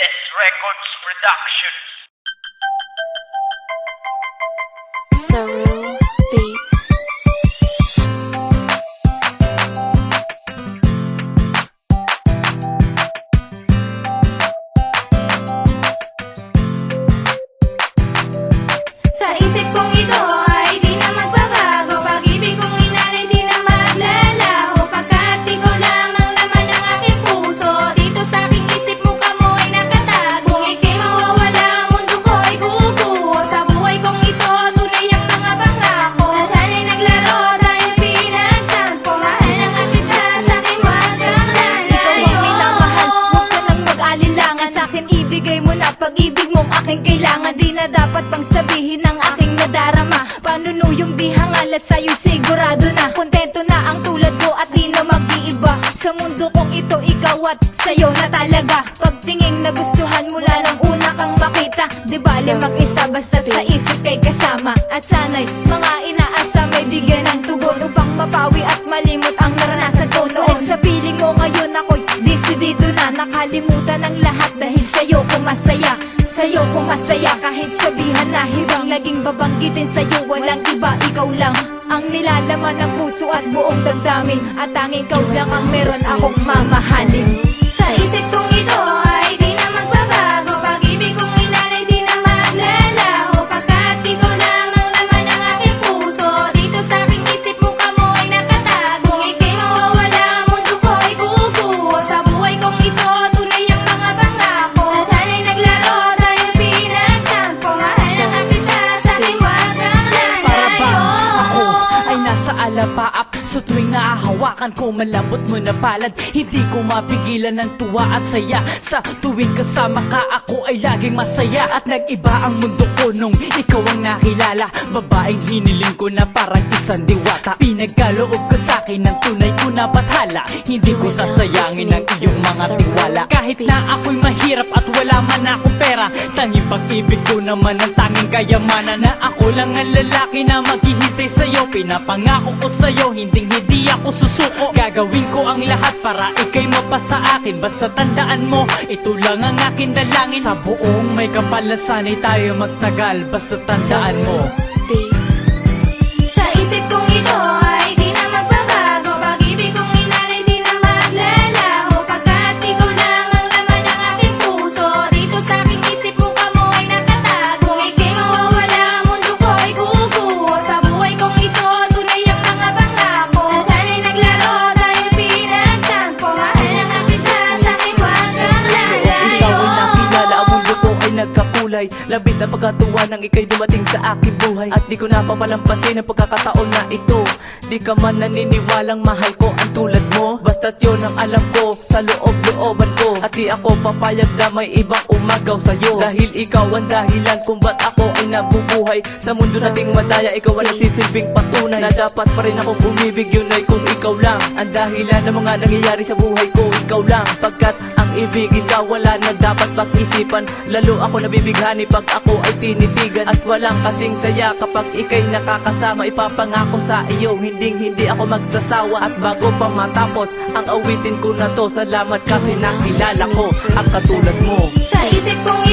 S Records Productions. Saru Beats. Sa isip kong ito ay di na magbabago. Pag-ibig kong inalay di na maglalaho. Pagkat ikaw lamang laman ng aking puso. Dito sa aking isip mukha mo ay nakatago. Kung ika'y mawawala, mundo ko ay guguho. Sa buhay kong ito, tunay ang mga pangako. At sana'y naglaro, tayo pinagtagpo. Mahal na nga kita, sa'kin wag kang lalayo. Ikaw ang minamahal, huwag ka nang mag-alinlangan. Sa'kin ibigay mo na pag-ibig mong aking kailangan. Di na dapat pang sabihin ng aking nadarama. Panunuyong di hangal at sa'yo sigurado na kontento na ang tulad ko at di na mag-iiba. Sa mundo kong ito, ikaw at sa'yo na talaga. Pagtingin na gustuhan mula nang una kang makita. Di bali mag-isa basta't sa isip kay kasama. At sana'y mga inaasa may bigyan ng tugon upang mapawi at malimot ang naranasan ko noon. Sa piling mo ngayon ako'y desidido na. Nakalimutan ang lahat dahil sa'yo ko masaya. Sa'yo ko masaya kahit sabihan na hibang. Laging babanggitin sa'yo walang iba, ikaw lang ang nilalaman ng puso at buong damdamin. At tanging ikaw lang ang meron akong mamahalin. Sa isip kong ito ay di na magbabago. Pag-ibig kong inalay di na maglalaho. Pagkat ikaw lamang laman ng aking puso. Dito sa aking isip mukha mo ay nakatago. Kung ika'y mawawala, mundo ko ay guguho. Sa buhay kong ito, tunay ang mga pangako. At sana'y naglaro, tayo pinagtagpo. Mahal na nga kita, sa'kin wag kang Para lalayo. bang ako ay nasa alapaap. Sa tuwing nahahawakan ko, malambot mo na palad. Hindi ko mapigilan ng tuwa at saya. Sa tuwing kasama ka, ako ay laging masaya. At nag-iba ang mundo ko nung ikaw ang nakilala. Babaeng hiniling ko na parang isang diwata. Pinagkaloob ka sa'kin ng tunay ko na bathala. Hindi ko sasayangin ang iyong mga tiwala. Kahit na ako'y mahirap at wala man akong pera, tanging pag-ibig ko naman ang tanging kayamanan. Na ako lang ang lalaki na maghihintay sa'yo. Pinapangako ko sa'yo, hindi ako susuko. Gagawin ko ang lahat para ika'y mapasa akin. Basta tandaan mo, ito lang ang akin dalangin. Sa buong may kapalasan ay tayo magtagal. Basta tandaan mo. Beats. Sa isip kong ito ay di na magbabago. Pag-ibig kong inalay di na maglalaho. Pagkat ikaw lamang laman ng aking puso. Dito sa aking isip mukha mo ay nakatago. Kung ika'y mawawala, mundo ko ay guguho. Sa buhay kong ito, tunay ang mga pangako. At sana'y naglaro, tayo pinagtagpo. Mahal na nga kita, sa'kin wag kang lalayo. Ikaw ay nakilala, ang mundo ko ay nagkakulay. Labis ang pagkatuwa nang ika'y dumating sa aking buhay. At di ko napapalampasin ang pagkakataon na ito. Di ka man naniniwalang mahal ko ang tulad mo. Basta't yun ang alam ko sa loob-looban ko. At di ako papayag na may ibang umagaw sa'yo. Dahil ikaw ang dahilan kung ba't ako ay nabubuhay. Sa mundo nating madaya, ikaw ang nagsisilbing patunay na dapat pa rin akong umibig. Yun ay kung ikaw lang ang dahilan ng mga nangyayari sa buhay ko. Ikaw lang, pagkat ang ibigin ka wala na dapat pag-isipan. Lalo ako nabibighani pag ako ay tinitigan. At walang kasing saya kapag ika'y nakakasama. Ipapangako sa iyo, hindi ako magsasawa. At bago pa matapos ang awitin ko na to, salamat kasi nakilala ko ang katulad mo. Sa isip kong